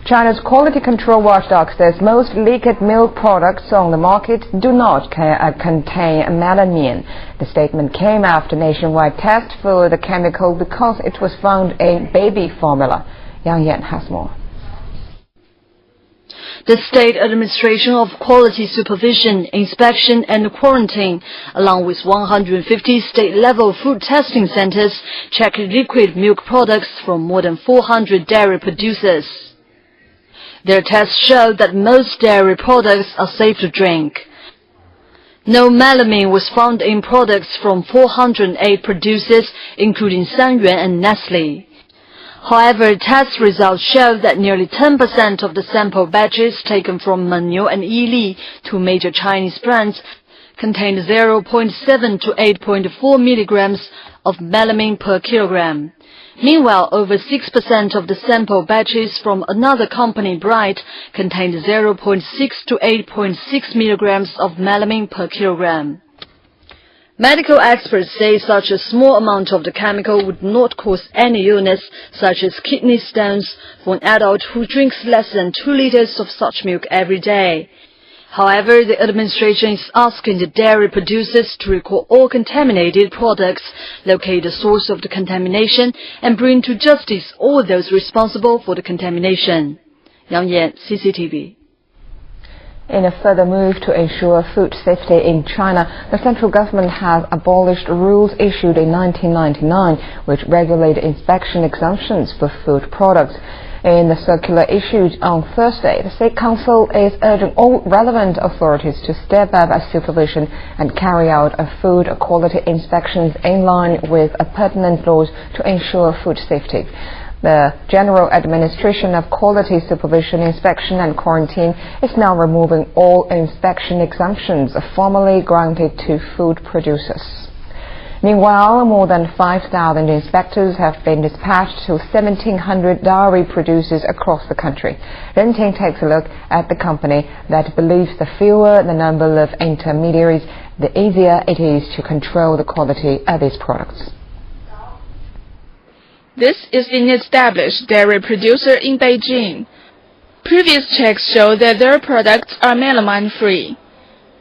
China's quality control watchdog says most liquid milk products on the market do not contain melamine. The statement came after nationwide tests for the chemical because it was found in baby formula. Yang Yan has more. The State Administration of Quality Supervision, Inspection and Quarantine, along with 150 state-level food testing centers, checked liquid milk products from more than 400 dairy producers. Their tests showed that most dairy products are safe to drink. No melamine was found in products from 408 producers, including Sanyuan and Nestle. However, test results show that nearly 10% of the sample batches taken from Mengniu and Yili, two major Chinese brands, contained 0.7 to 8.4 milligrams of melamine per kilogram. Meanwhile, over 6% of the sample batches from another company, Bright, contained 0.6 to 8.6 milligrams of melamine per kilogram. Medical experts say such a small amount of the chemical would not cause any illness, such as kidney stones, for an adult who drinks less than 2 liters of such milk every day. However, the administration is asking the dairy producers to record all contaminated products, locate the source of the contamination, and bring to justice all those responsible for the contamination. Yang Yan, CCTV. In a further move to ensure food safety in China, the central government has abolished rules issued in 1999 which regulate inspection exemptions for food products. In the circular issued on Thursday, the State Council is urging all relevant authorities to step up supervision and carry out food quality inspections in line with pertinent laws to ensure food safety. The General Administration of Quality Supervision, Inspection and Quarantine is now removing all inspection exemptions formerly granted to food producers. Meanwhile, more than 5,000 inspectors have been dispatched to 1,700 dairy producers across the country. Ren Ting takes a look at the company that believes the fewer the number of intermediaries, the easier it is to control the quality of its products. This is an established dairy producer in Beijing. Previous checks show that their products are melamine-free.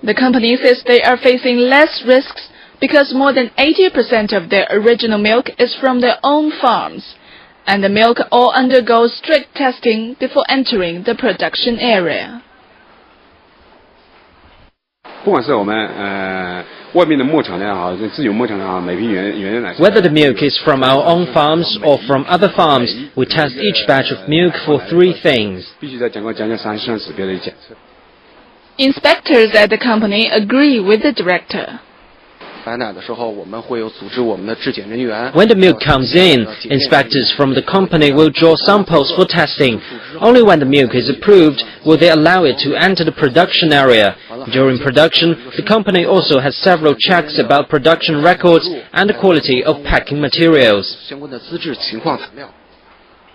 The company says they are facing less risks because more than 80% of their original milk is from their own farms, and the milk all undergoes strict testing before entering the production area. Whether the milk is from our own farms or from other farms, we test each batch of milk for 3 things. Inspectors at the company agree with the director. When the milk comes in, inspectors from the company will draw samples for testing. Only when the milk is approved will they allow it to enter the production area. During production, the company also has several checks about production records and the quality of packing materials.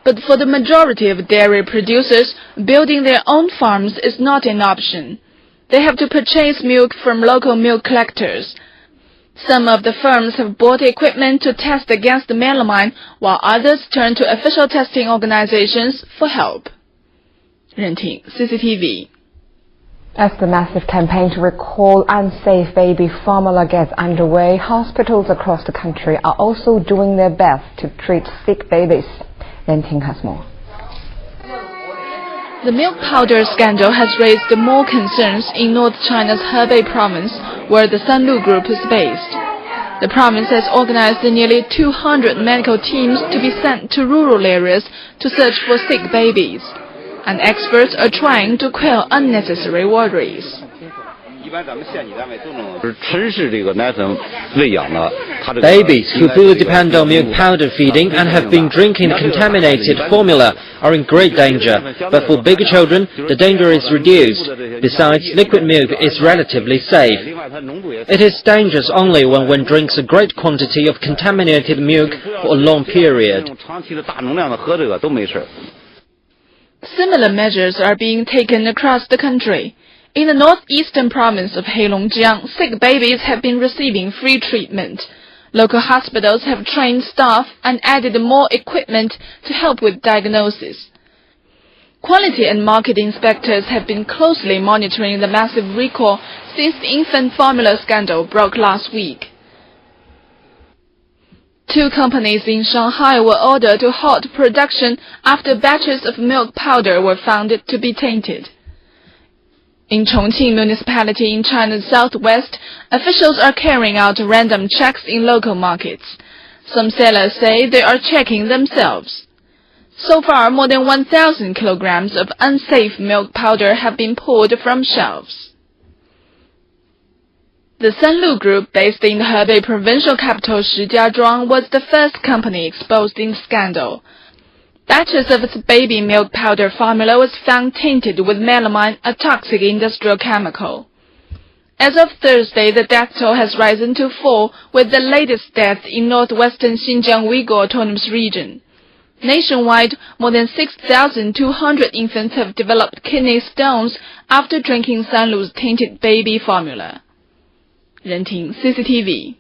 But for the majority of dairy producers, building their own farms is not an option. They have to purchase milk from local milk collectors. Some of the firms have bought equipment to test against the melamine, while others turn to official testing organizations for help. Ren Ting, CCTV. As the massive campaign to recall unsafe baby formula gets underway, hospitals across the country are also doing their best to treat sick babies. Ren Ting has more. The milk powder scandal has raised more concerns in North China's Hebei province, where the Sanlu Group is based. The province has organized nearly 200 medical teams to be sent to rural areas to search for sick babies, and experts are trying to quell unnecessary worries. Babies who fully depend on milk powder feeding and have been drinking contaminated formula are in great danger, but for bigger children, the danger is reduced. Besides, liquid milk is relatively safe. It is dangerous only when one drinks a great quantity of contaminated milk for a long period. Similar measures are being taken across the country. In the northeastern province of Heilongjiang, sick babies have been receiving free treatment. Local hospitals have trained staff and added more equipment to help with diagnosis. Quality and market inspectors have been closely monitoring the massive recall since the infant formula scandal broke last week. 2 companies in Shanghai were ordered to halt production after batches of milk powder were found to be tainted. In Chongqing municipality in China's southwest, officials are carrying out random checks in local markets. Some sellers say they are checking themselves. So far, more than 1,000 kilograms of unsafe milk powder have been pulled from shelves. The Sanlu Group, based in the Hebei provincial capital Shijiazhuang, was the first company exposed in the scandal. Batches of its baby milk powder formula was found tainted with melamine, a toxic industrial chemical. As of Thursday, the death toll has risen to 4, with the latest death in northwestern Xinjiang Uyghur Autonomous Region. Nationwide, more than 6,200 infants have developed kidney stones after drinking Sanlu's tainted baby formula. 人听 CCTV